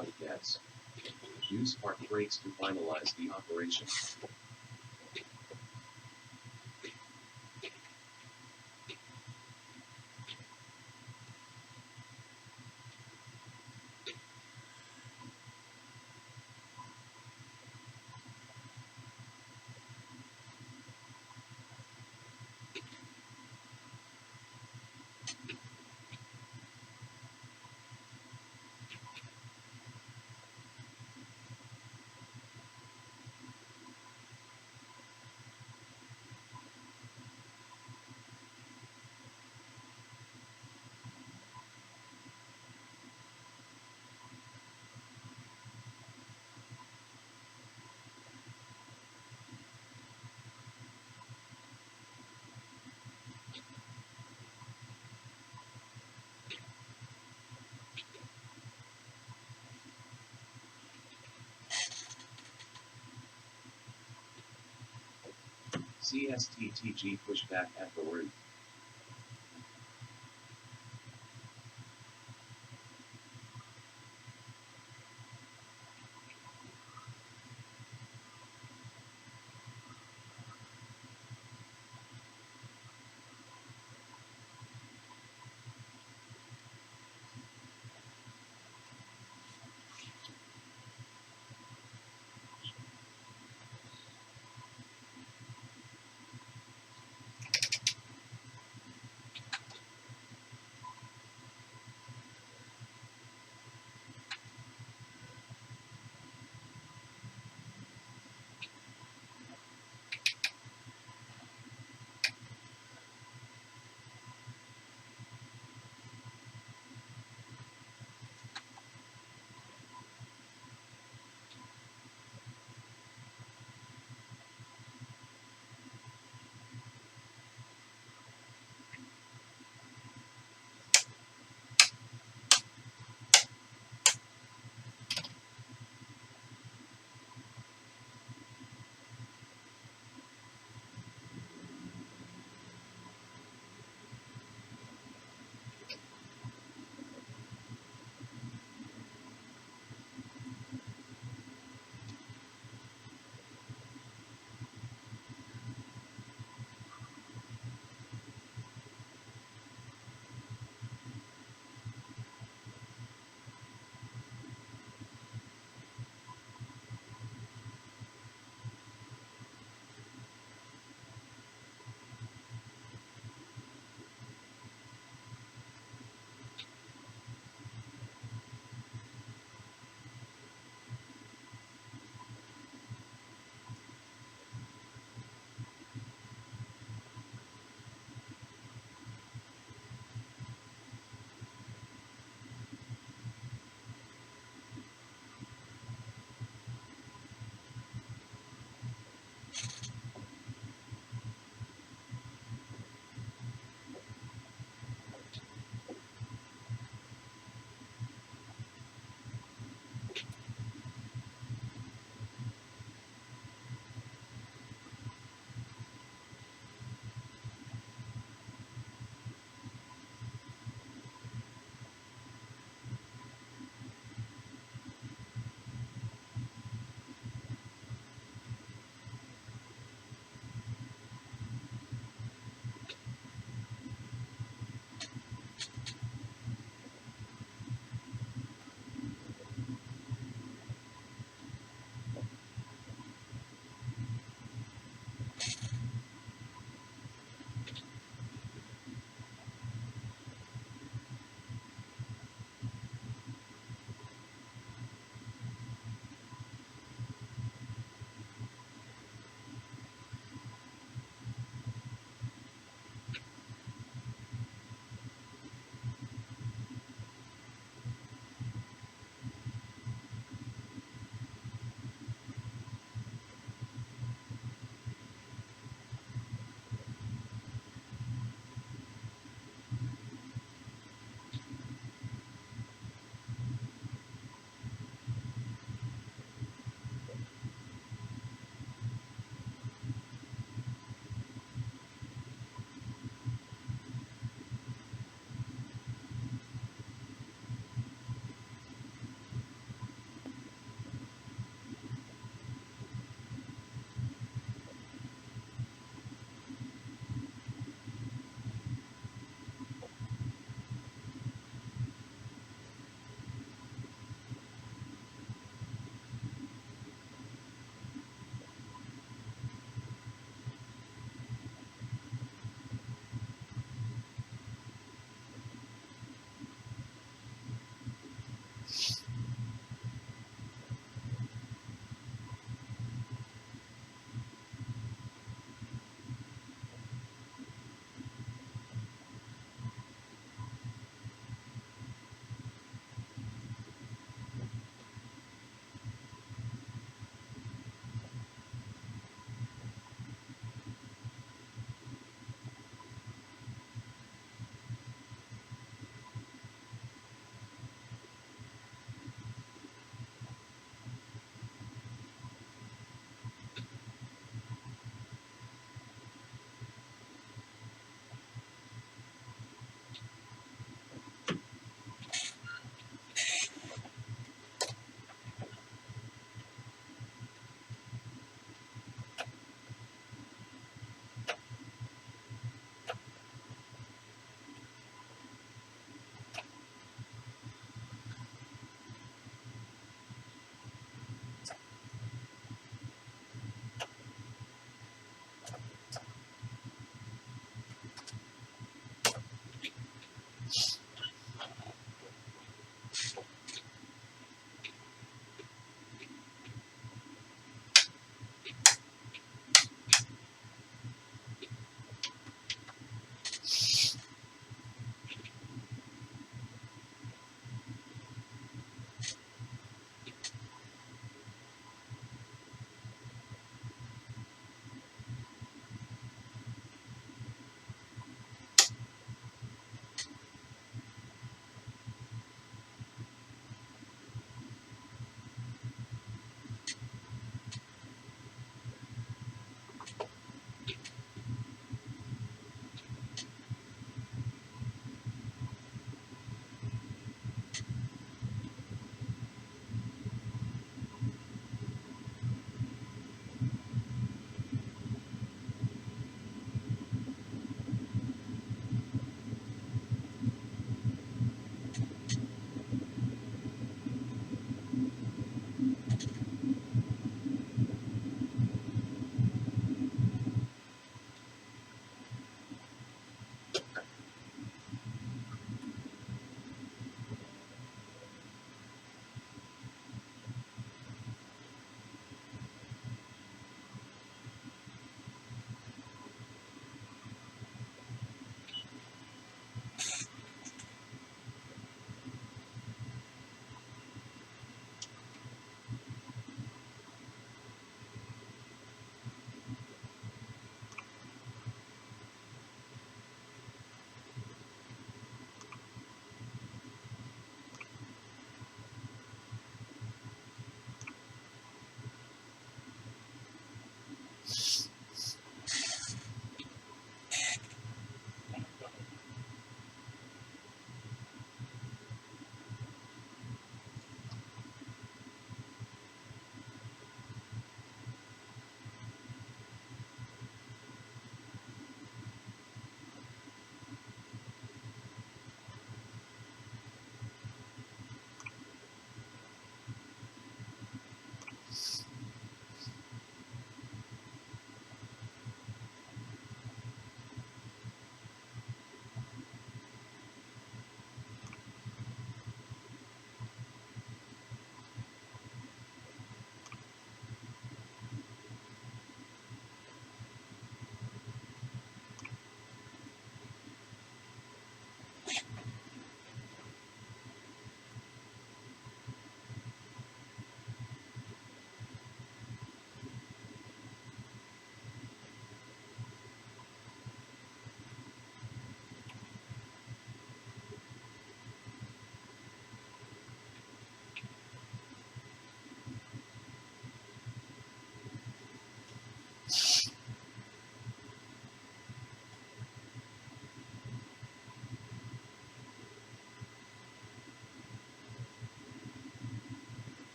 out gas. Use park brakes to finalize the operation. CSTTG pushback afterward.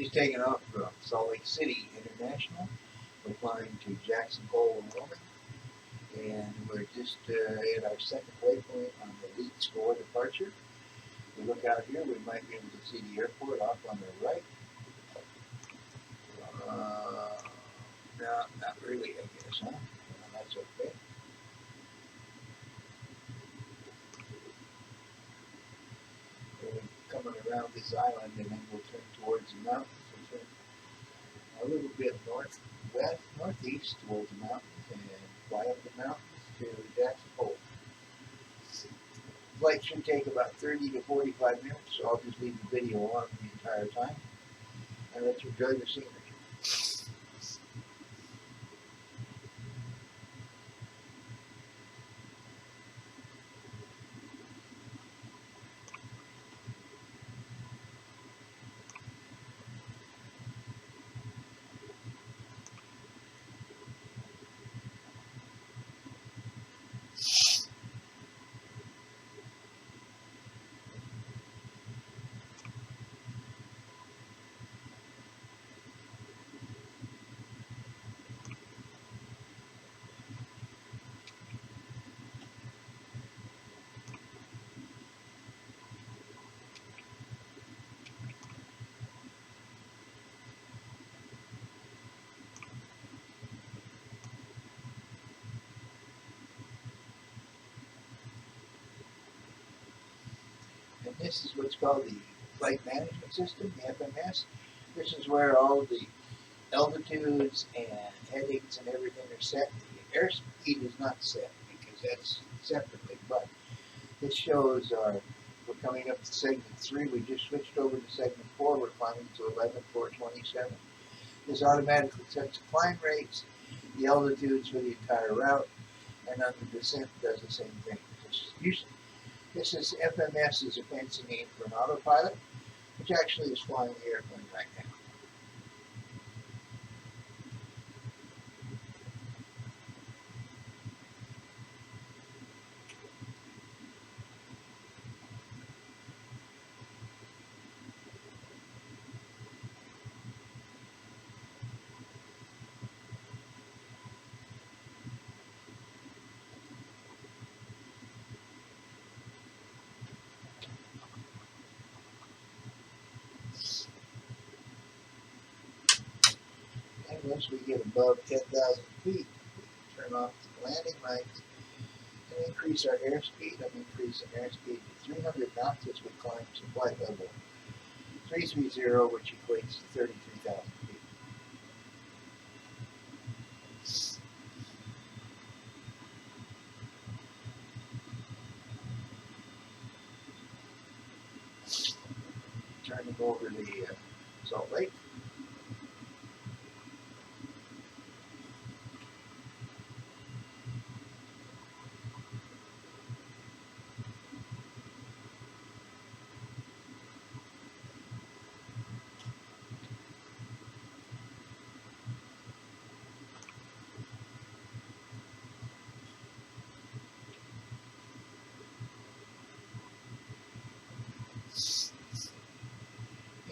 Just taking off from Salt Lake City International. We're flying to Jackson Hole, Wyoming. And we're just at our second waypoint on the lead score departure. We look out here, we might be able to see the airport off on the right. No, not really, I guess, huh? Well, that's okay. We're coming around this island and then we'll turn towards the mountains. We'll turn a little bit northeast towards the mountains and fly up the mountains to Jackson Hole. Flight should take about 30 to 45 minutes, so I'll just leave the video on the entire time and let you enjoy the scenery. And this is what's called the Flight Management System, the FMS. This is where all the altitudes and headings and everything are set. The airspeed is not set because that's separately, but this shows we're coming up to segment 3. We just switched over to segment 4. We're climbing to 11,427. This automatically sets the climb rates, the altitudes for the entire route, and on the descent does the same thing. This is FMS is a fancy name for an autopilot, which actually is flying the airplane right now. And once we get above 10,000 feet, we turn off the landing lights and increase our airspeed. I'm increasing airspeed to 300 knots as we climb to flight level 330, which equates to 33,000 feet. Turning over the Salt Lake.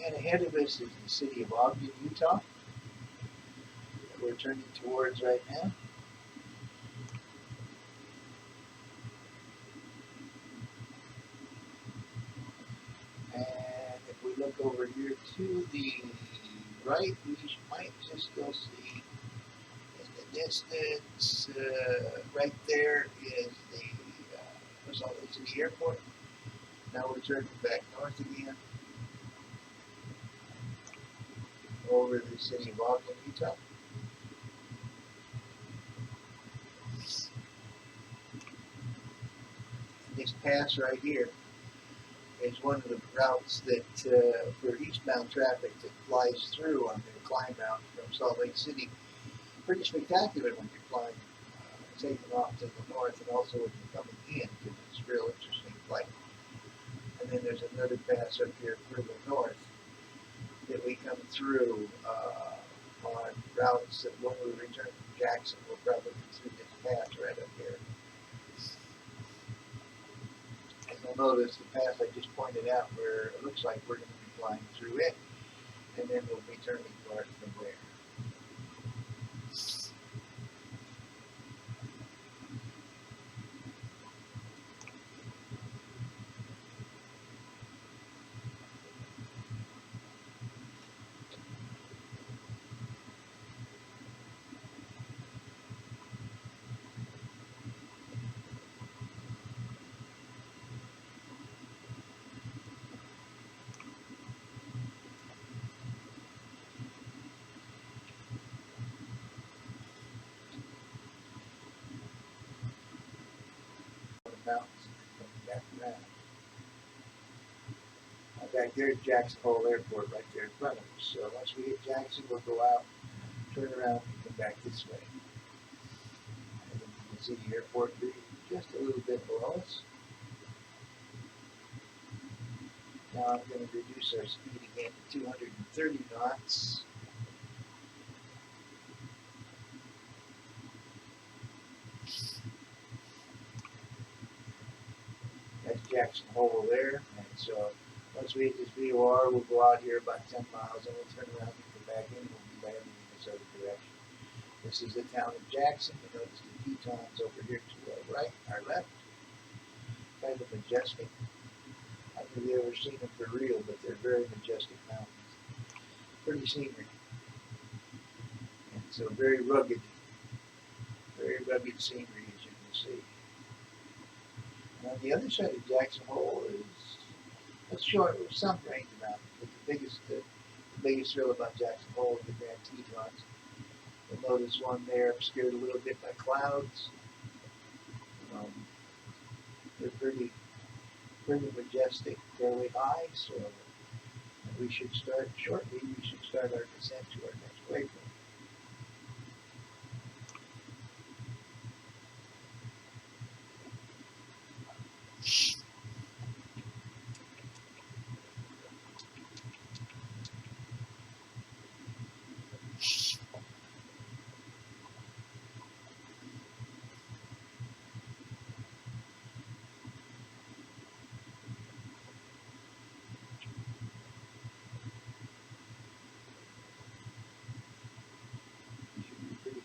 And ahead of us is the city of Ogden, Utah, that we're turning towards right now. And if we look over here to the right, we might just go see in the distance, right there is the Salt Lake City Airport. Now we're turning back north again over the city of Ogden, Utah. And this pass right here is one of the routes that for eastbound traffic that flies through on the climb out from Salt Lake City. Pretty spectacular when you're flying, taking off to the north, and also when you're coming in, because it's a real interesting flight. And then there's another pass up here further north that we come through on routes that when we return from Jackson, we'll probably be through this pass right up here. And you'll notice the path I just pointed out where it looks like we're going to be flying through it. And then we'll be turning north from there. Mountains coming back around. Back there is Jackson Hole Airport right there in front of us. So once we hit Jackson, we'll go out, turn around, and come back this way. And then you can see the airport just a little bit below us. Now I'm going to reduce our speed again to 230 knots. That's Jackson Hole there. And so once we hit this VOR, we'll go out here about 10 miles and we'll turn around and come back in and we'll be landing in this other direction. This is the town of Jackson. You notice the Tetons over here to our right, our left. Kind of majestic. I don't know if you've ever seen them for real, but they're very majestic mountains. Pretty scenery. And so very rugged scenery, as you can see. And on the other side of Jackson Hole is some range mountains, but the biggest thrill about Jackson Hole is the Grand Tetons. You'll notice one there obscured a little bit by clouds. They're pretty majestic, fairly high, so we should start shortly. We should start our descent to our next waypoint.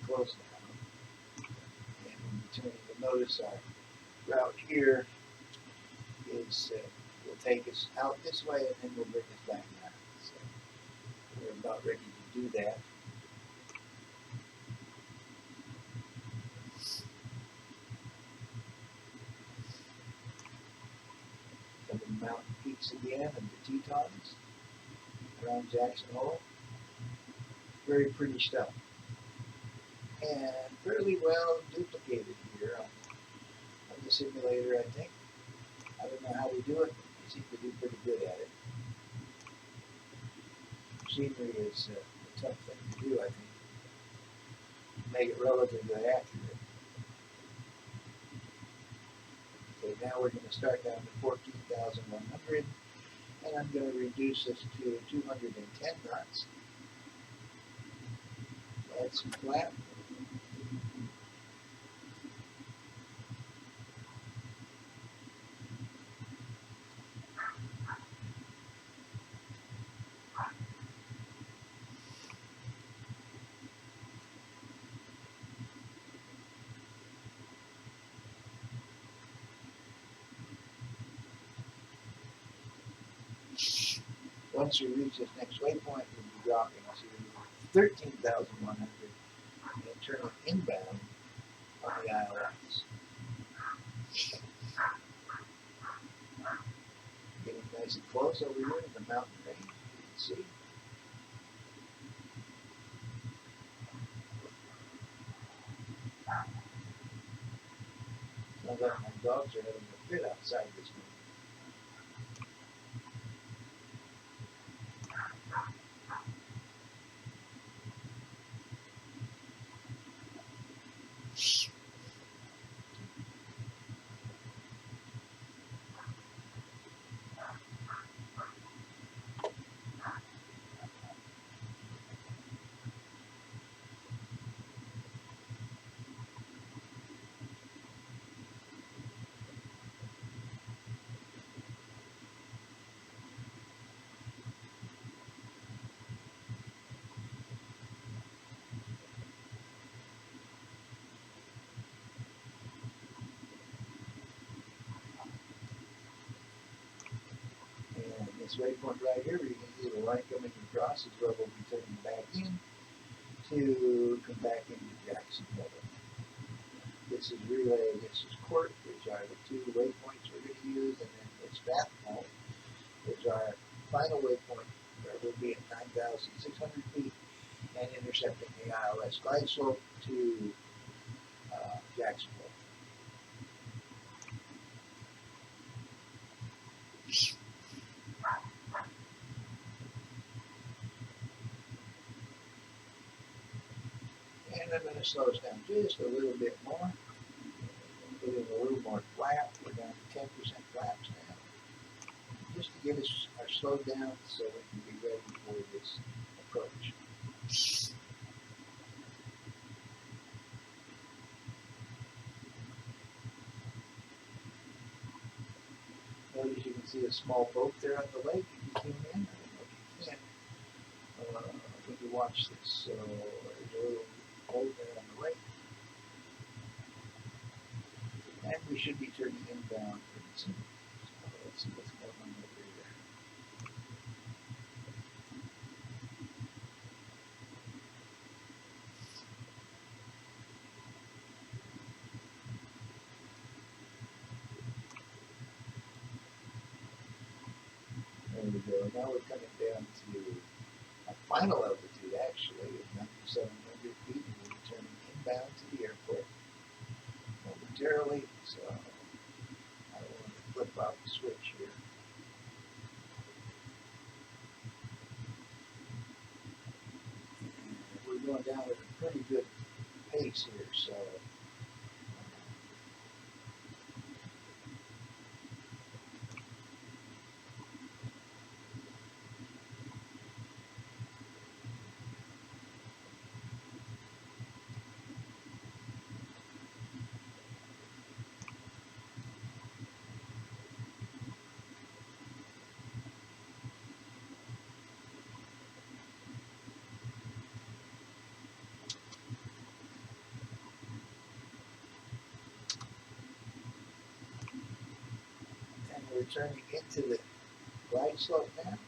Close now. And when we turn, you'll notice our route here is will take us out this way and then we'll bring us back down. So we're about ready to do that. Some of the mountain peaks again and the Tetons around Jackson Hole. Very pretty stuff. And fairly well duplicated here on the simulator, I think. I don't know how we do it, but we seem to do pretty good at it. Scenery is a tough thing to do, I think. Make it relatively accurate. Okay, now we're going to start down to 14,100, and I'm going to reduce this to 210 knots. Add some flap. Once we reach this next waypoint, we'll be dropping to 13,100 and turning inbound on the ILS. Getting nice and close over here in the mountain range, you can see. Sounds like my dogs are having a fit outside this moment. this waypoint right here, where you can see the line coming across, is where we'll be turning back in to come back into Jacksonville. This is relay, this is court, which are the two waypoints we're going to use, and then it's Bathmole, which are our final waypoint, where we'll be at 9,600 feet and intercepting the ILS glide slope to Jacksonville. And I'm going to slow us down just a little bit more. Put in a little more flap. We're down to 10% flaps now. Just to get us slowed down so we can be ready for this approach. Notice you can see a small boat there on the lake if you zoom in. I don't know if you can. When you watch this, so there's a little boat there on the lake. And we should be turning inbound pretty soon. So let's see what's going on over here. There we go. Now we're coming down to our final altitude, actually, of 9,700 feet, and we'll be turning inbound to the airport momentarily. So I don't want to flip out the switch here. And we're going down at a pretty good pace here, so we're turning into the glide slope now.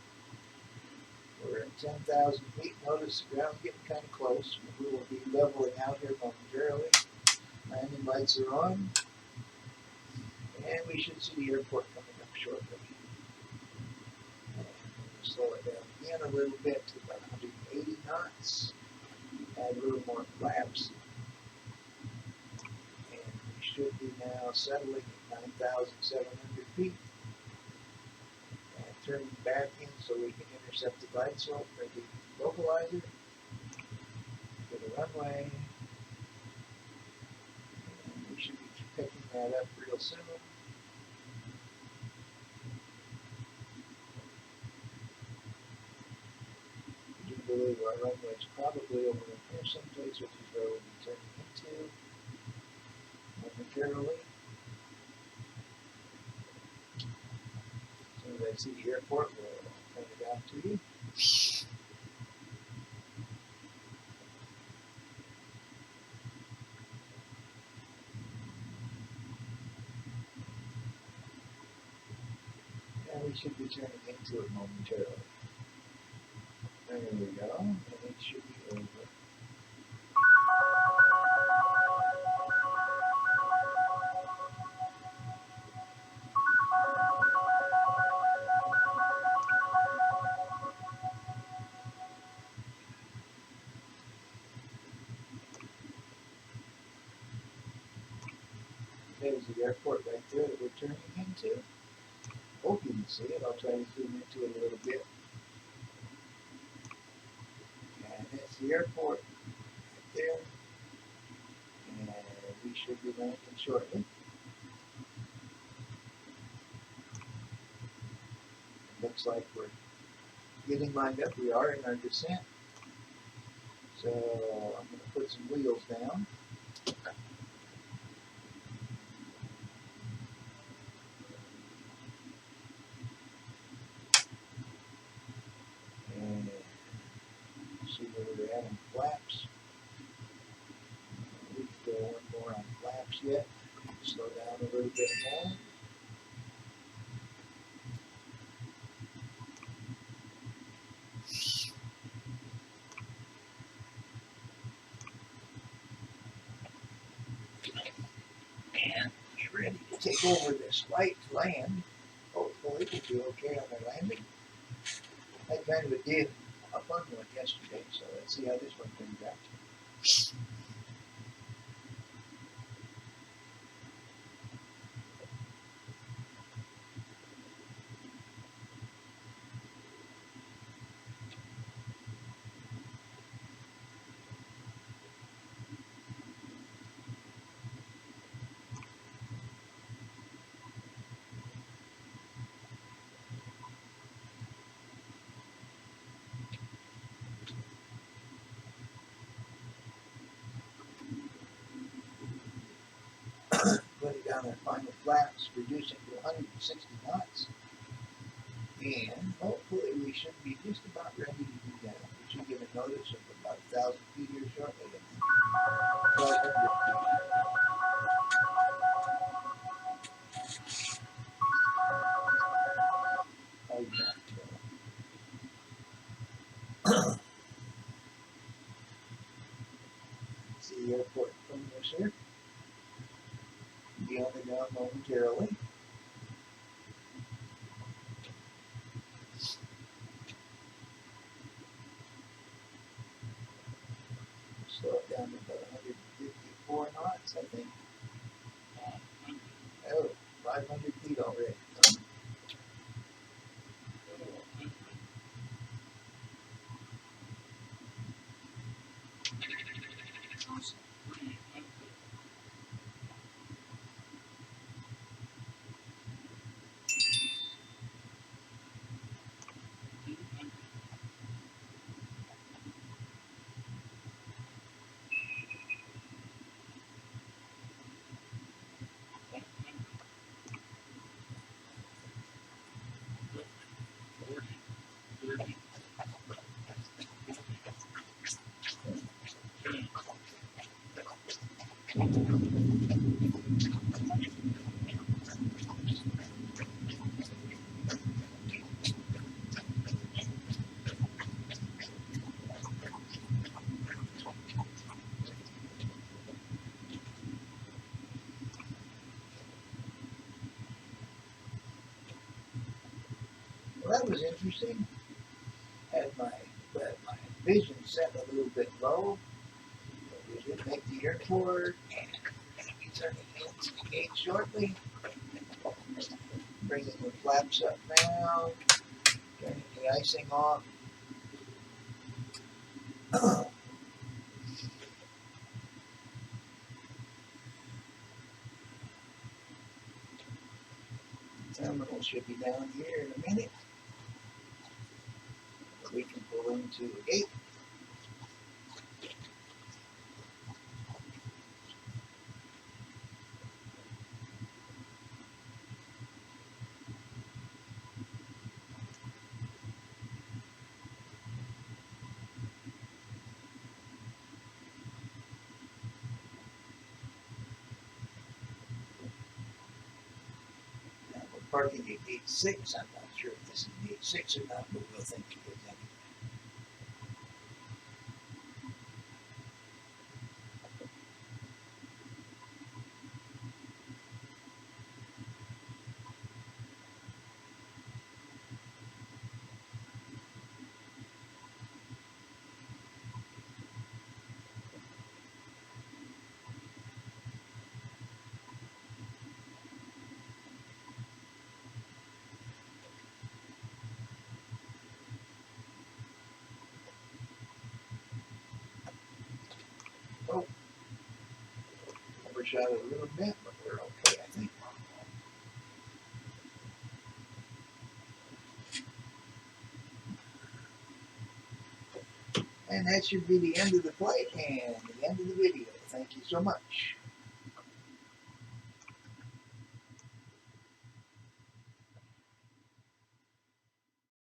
We're at 10,000 feet. Notice the ground's getting kind of close. We will be leveling out here momentarily. Landing lights are on. And we should see the airport coming up shortly. And we'll slow it down again a little bit to about 180 knots. Add a little more flaps. And we should be now settling at 9,700 feet. Turning back in so we can intercept the glide slope for the localizer. For the runway. And we should be picking that up real soon. I do believe our runway is probably over here someplace, which is where we'll be turning into momentarily. As I see the airport, we'll point it out to you. And we should be turning into it momentarily. There we go, and it should be over. There's the airport right there that we're turning into. Hope you can see it. I'll try to zoom into it a little bit. And that's the airport right there. And we should be landing shortly. It looks like we're getting lined up. We are in our descent. So I'm going to put some wheels down. See where we're at on flaps. We can go one more on flaps yet. Slow down a little bit more. ready to take over this flight to land. Hopefully we'll be okay on our landing. I kind of did a fun one yesterday, so let's see how this one turns out. Putting down our final flaps, reducing to 160 knots. And hopefully we should be just about ready to do that. We should get a notice of about 1,000 feet here shortly. And 1,200 feet. Oh, yeah. See the airport from this here. Be on the ground momentarily. Slow it down to about 154 knots, I think. Oh, 500 feet already. Well, that was interesting. Had my vision set a little bit low. But we did make the airport, and we'll be turning into the gate shortly. Bringing the flaps up now. Turning the icing off. Terminal should be down here in a minute. We can pull into the gate. Now we're parking at gate 6. I'm not sure if this is gate 6 or not, but we'll think it is anyway. Oh, overshot it a little bit, but we're okay, I think. And that should be the end of the flight and the end of the video. Thank you so much.